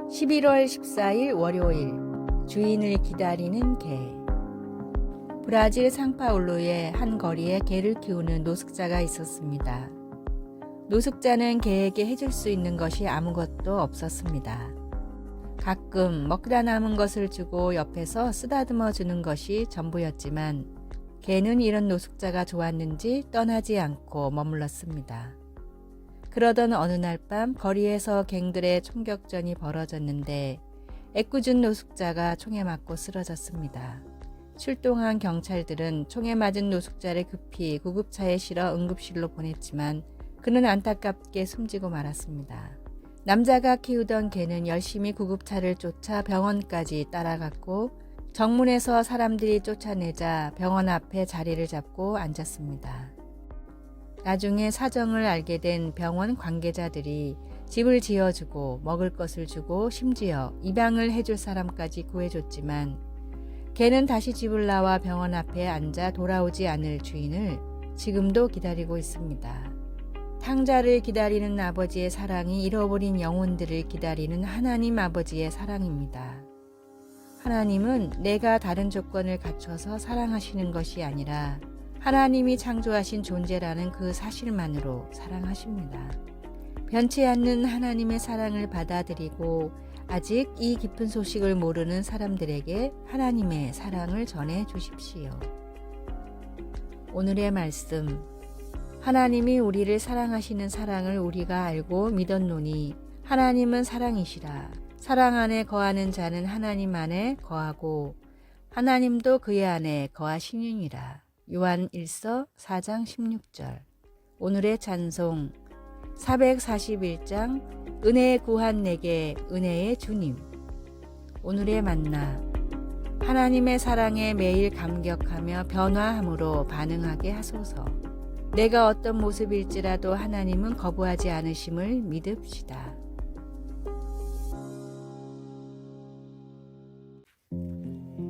11월 14일 월요일, 주인을 기다리는 개. 브라질 상파울루의 한 거리에 개를 키우는 노숙자가 있었습니다. 노숙자는 개에게 해줄 수 있는 것이 아무것도 없었습니다. 가끔 먹다 남은 것을 주고 옆에서 쓰다듬어 주는 것이 전부였지만 개는 이런 노숙자가 좋았는지 떠나지 않고 머물렀습니다. 그러던 어느 날 밤 거리에서 갱들의 총격전이 벌어졌는데 애꿎은 노숙자가 총에 맞고 쓰러졌습니다. 출동한 경찰들은 총에 맞은 노숙자를 급히 구급차에 실어 응급실로 보냈지만 그는 안타깝게 숨지고 말았습니다. 남자가 키우던 개는 열심히 구급차를 쫓아 병원까지 따라갔고 정문에서 사람들이 쫓아내자 병원 앞에 자리를 잡고 앉았습니다. 나중에 사정을 알게 된 병원 관계자들이 집을 지어주고 먹을 것을 주고 심지어 입양을 해줄 사람까지 구해줬지만 개는 다시 집을 나와 병원 앞에 앉아 돌아오지 않을 주인을 지금도 기다리고 있습니다. 탕자를 기다리는 아버지의 사랑이 잃어버린 영혼들을 기다리는 하나님 아버지의 사랑입니다. 하나님은 내가 다른 조건을 갖춰서 사랑하시는 것이 아니라 하나님이 창조하신 존재라는 그 사실만으로 사랑하십니다. 변치 않는 하나님의 사랑을 받아들이고 아직 이 깊은 소식을 모르는 사람들에게 하나님의 사랑을 전해 주십시오. 오늘의 말씀. 하나님이 우리를 사랑하시는 사랑을 우리가 알고 믿었노니 하나님은 사랑이시라. 사랑 안에 거하는 자는 하나님 안에 거하고 하나님도 그의 안에 거하시느니라. 요한 1서 4장 16절. 오늘의 찬송 441장 은혜에 구한 내게 은혜의 주님. 오늘의 만나 하나님의 사랑에 매일 감격하며 변화함으로 반응하게 하소서. 내가 어떤 모습일지라도 하나님은 거부하지 않으심을 믿읍시다.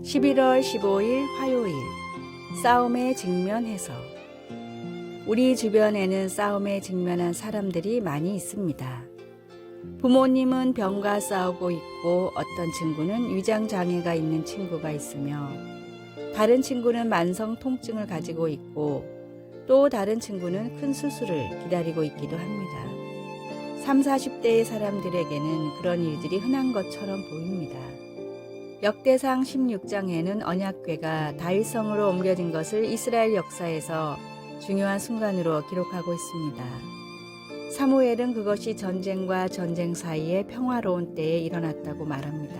11월 15일 화요일 싸움에 직면해서 우리 주변에는 싸움에 직면한 사람들이 많이 있습니다. 부모님은 병과 싸우고 있고 어떤 친구는 위장장애가 있는 친구가 있으며 다른 친구는 만성 통증을 가지고 있고 또 다른 친구는 큰 수술을 기다리고 있기도 합니다. 30, 40대의 사람들에게는 그런 일들이 흔한 것처럼 보입니다. 역대상 16장에는 언약궤가 다윗성으로 옮겨진 것을 이스라엘 역사에서 중요한 순간으로 기록하고 있습니다. 사무엘은 그것이 전쟁과 전쟁 사이에 평화로운 때에 일어났다고 말합니다.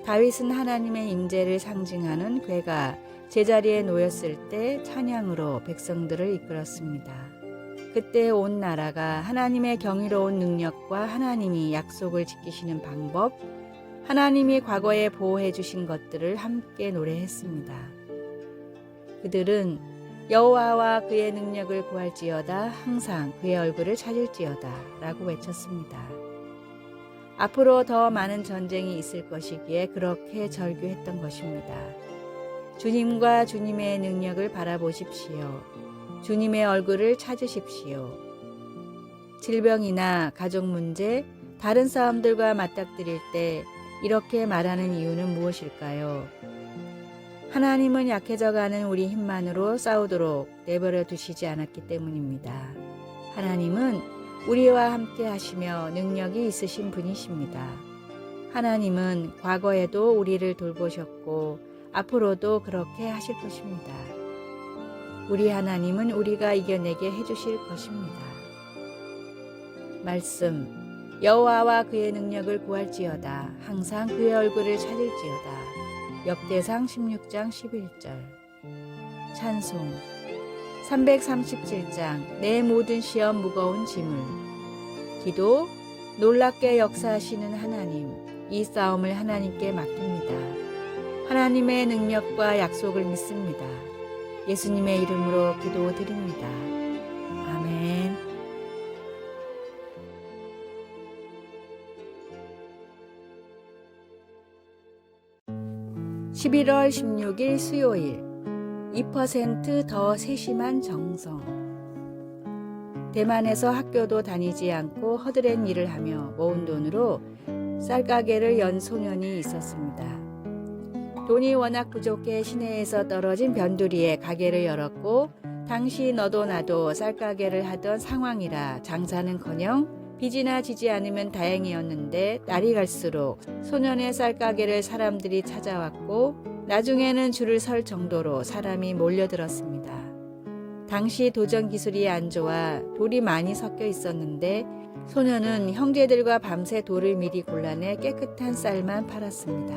다윗은 하나님의 임재를 상징하는 궤가 제자리에 놓였을 때 찬양으로 백성들을 이끌었습니다. 그때 온 나라가 하나님의 경이로운 능력과 하나님이 약속을 지키시는 방법, 하나님이 과거에 보호해 주신 것들을 함께 노래했습니다. 그들은 여호와와 그의 능력을 구할지어다 항상 그의 얼굴을 찾을지어다 라고 외쳤습니다. 앞으로 더 많은 전쟁이 있을 것이기에 그렇게 절규했던 것입니다. 주님과 주님의 능력을 바라보십시오. 주님의 얼굴을 찾으십시오. 질병이나 가족 문제, 다른 싸움들과 맞닥뜨릴 때 이렇게 말하는 이유는 무엇일까요? 하나님은 약해져가는 우리 힘만으로 싸우도록 내버려 두시지 않았기 때문입니다. 하나님은 우리와 함께 하시며 능력이 있으신 분이십니다. 하나님은 과거에도 우리를 돌보셨고 앞으로도 그렇게 하실 것입니다. 우리 하나님은 우리가 이겨내게 해주실 것입니다. 말씀 여호와와 그의 능력을 구할지어다 항상 그의 얼굴을 찾을지어다. 역대상 16장 11절. 찬송 337장 내 모든 시험 무거운 짐을. 기도 놀랍게 역사하시는 하나님, 이 싸움을 하나님께 맡깁니다. 하나님의 능력과 약속을 믿습니다. 예수님의 이름으로 기도드립니다. 아멘. 11월 16일 수요일 2% 더 세심한 정성. 대만에서 학교도 다니지 않고 허드렛 일을 하며 모은 돈으로 쌀가게를 연 소년이 있었습니다. 돈이 워낙 부족해 시내에서 떨어진 변두리에 가게를 열었고 당시 너도 나도 쌀가게를 하던 상황이라 장사는커녕 빚이나 지지 않으면 다행이었는데 날이 갈수록 소년의 쌀가게를 사람들이 찾아왔고 나중에는 줄을 설 정도로 사람이 몰려들었습니다. 당시 도전 기술이 안 좋아 돌이 많이 섞여 있었는데 소년은 형제들과 밤새 돌을 미리 골라내 깨끗한 쌀만 팔았습니다.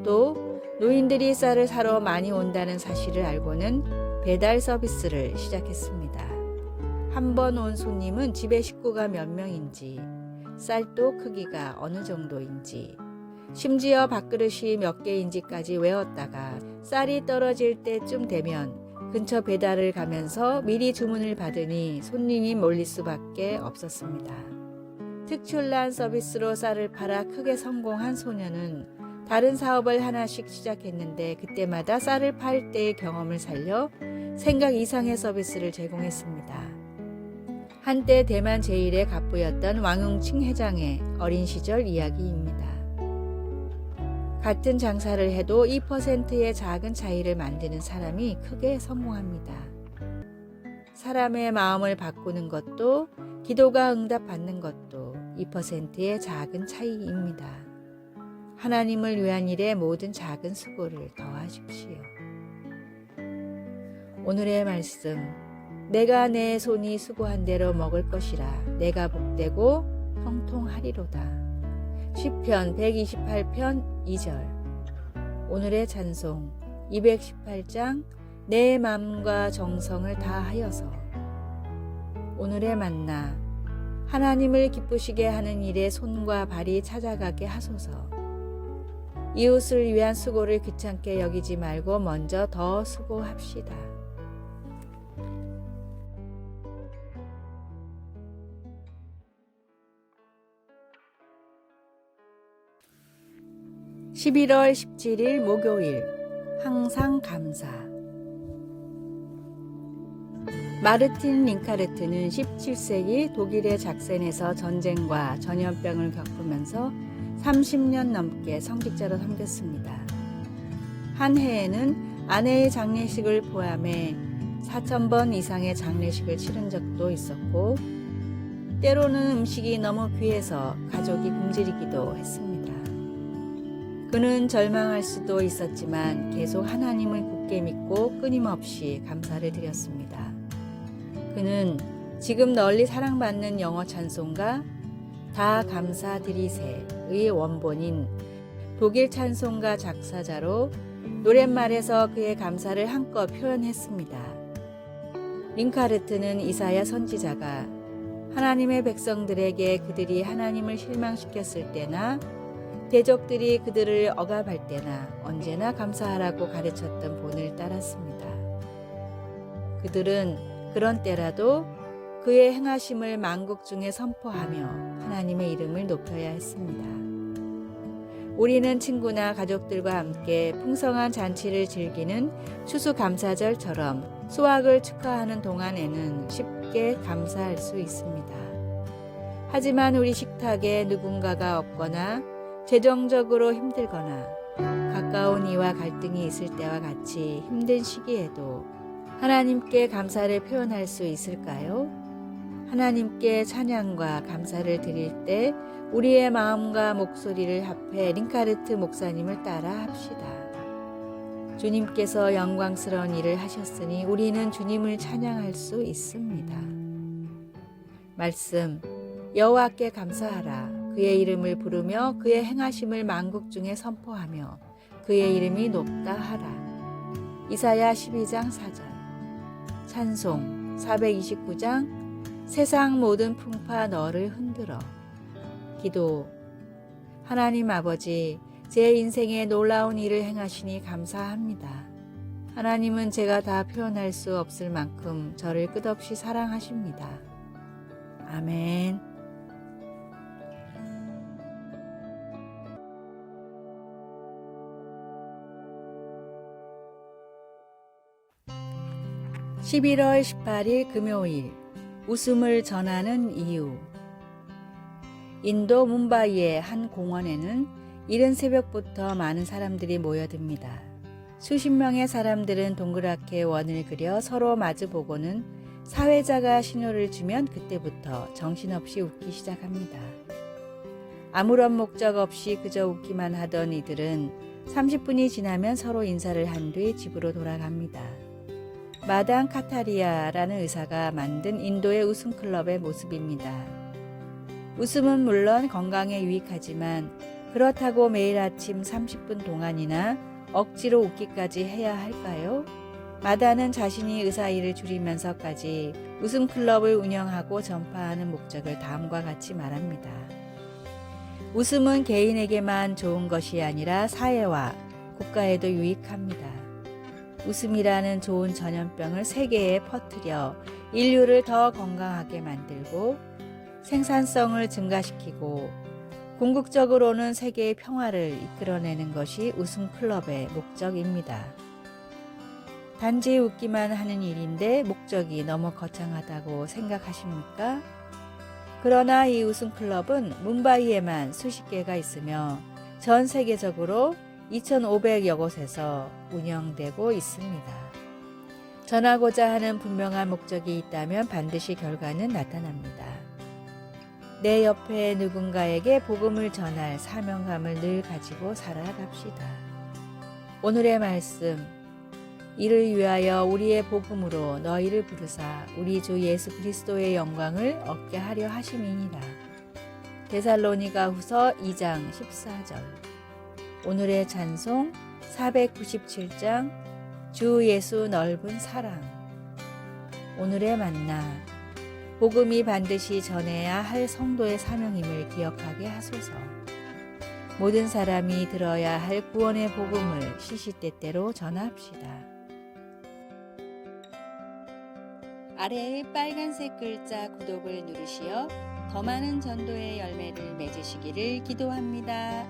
또 노인들이 쌀을 사러 많이 온다는 사실을 알고는 배달 서비스를 시작했습니다. 한 번 온 손님은 집에 식구가 몇 명인지, 쌀도 크기가 어느 정도인지, 심지어 밥그릇이 몇 개인지까지 외웠다가 쌀이 떨어질 때쯤 되면 근처 배달을 가면서 미리 주문을 받으니 손님이 몰릴 수밖에 없었습니다. 특출난 서비스로 쌀을 팔아 크게 성공한 소년은 다른 사업을 하나씩 시작했는데 그때마다 쌀을 팔 때의 경험을 살려 생각 이상의 서비스를 제공했습니다. 한때 대만 제1의 갑부였던 왕응칭 회장의 어린 시절 이야기입니다. 같은 장사를 해도 2%의 작은 차이를 만드는 사람이 크게 성공합니다. 사람의 마음을 바꾸는 것도 기도가 응답받는 것도 2%의 작은 차이입니다. 하나님을 위한 일에 모든 작은 수고를 더하십시오. 오늘의 말씀, 내가 내 손이 수고한 대로 먹을 것이라 내가 복되고 형통하리로다. 시편 128편 2절. 오늘의 찬송 218장 내 마음과 정성을 다하여서. 오늘의 만나 하나님을 기쁘시게 하는 일에 손과 발이 찾아가게 하소서. 이웃을 위한 수고를 귀찮게 여기지 말고 먼저 더 수고합시다. (11월 17일) 목요일. 항상 감사. 마르틴 링카르트는 17세기 독일의 작센에서 전쟁과 전염병을 겪으면서 30년 넘게 성직자로 섬겼습니다. 한 해에는 아내의 장례식을 포함해 4,000번 이상의 장례식을 치른 적도 있었고 때로는 음식이 너무 귀해서 가족이 굶주리기도 했습니다. 그는 절망할 수도 있었지만 계속 하나님을 굳게 믿고 끊임없이 감사를 드렸습니다. 그는 지금 널리 사랑받는 영어 찬송가 다 감사드리세의 원본인 독일 찬송가 작사자로 노랫말에서 그의 감사를 한껏 표현했습니다. 링카르트는 이사야 선지자가 하나님의 백성들에게 그들이 하나님을 실망시켰을 때나 대적들이 그들을 억압할 때나 언제나 감사하라고 가르쳤던 본을 따랐습니다. 그들은 그런 때라도 그의 행하심을 만국 중에 선포하며 하나님의 이름을 높여야 했습니다. 우리는 친구나 가족들과 함께 풍성한 잔치를 즐기는 추수감사절처럼 수확을 축하하는 동안에는 쉽게 감사할 수 있습니다. 하지만 우리 식탁에 누군가가 없거나 재정적으로 힘들거나 가까운 이와 갈등이 있을 때와 같이 힘든 시기에도 하나님께 감사를 표현할 수 있을까요? 하나님께 찬양과 감사를 드릴 때 우리의 마음과 목소리를 합해 링카르트 목사님을 따라 합시다. 주님께서 영광스러운 일을 하셨으니 우리는 주님을 찬양할 수 있습니다. 말씀, 여호와께 감사하라. 그의 이름을 부르며 그의 행하심을 만국 중에 선포하며 그의 이름이 높다 하라. 이사야 12장 4절. 찬송 429장 세상 모든 풍파 너를 흔들어. 기도. 하나님 아버지, 제 인생에 놀라운 일을 행하시니 감사합니다. 하나님은 제가 다 표현할 수 없을 만큼 저를 끝없이 사랑하십니다. 아멘. (11월 18일) 금요일. 웃음을 전하는 이유. 인도 뭄바이의 한 공원에는 이른 새벽부터 많은 사람들이 모여듭니다. 수십 명의 사람들은 동그랗게 원을 그려 서로 마주보고는 사회자가 신호를 주면 그때부터 정신없이 웃기 시작합니다. 아무런 목적 없이 그저 웃기만 하던 이들은 30분이 지나면 서로 인사를 한 뒤 집으로 돌아갑니다. 마당 카타리아라는 의사가 만든 인도의 웃음 클럽의 모습입니다. 웃음은 물론 건강에 유익하지만 그렇다고 매일 아침 30분 동안이나 억지로 웃기까지 해야 할까요? 마다는 자신이 의사 일을 줄이면서까지 웃음 클럽을 운영하고 전파하는 목적을 다음과 같이 말합니다. 웃음은 개인에게만 좋은 것이 아니라 사회와 국가에도 유익합니다. 웃음이라는 좋은 전염병을 세계에 퍼뜨려 인류를 더 건강하게 만들고 생산성을 증가시키고 궁극적으로는 세계의 평화를 이끌어내는 것이 웃음 클럽의 목적입니다. 단지 웃기만 하는 일인데 목적이 너무 거창하다고 생각하십니까? 그러나 이 웃음 클럽은 뭄바이에만 수십 개가 있으며 전 세계적으로 2,500여 곳에서 운영되고 있습니다. 전하고자 하는 분명한 목적이 있다면 반드시 결과는 나타납니다. 내 옆에 누군가에게 복음을 전할 사명감을 늘 가지고 살아갑시다. 오늘의 말씀, 이를 위하여 우리의 복음으로 너희를 부르사 우리 주 예수 그리스도의 영광을 얻게 하려 하심이니라. 데살로니가 후서 2장 14절. 오늘의 찬송 497장 주 예수 넓은 사랑. 오늘의 만나, 복음이 반드시 전해야 할 성도의 사명임을 기억하게 하소서. 모든 사람이 들어야 할 구원의 복음을 시시때때로 전합시다. 아래의 빨간색 글자 구독을 누르시어 더 많은 전도의 열매를 맺으시기를 기도합니다.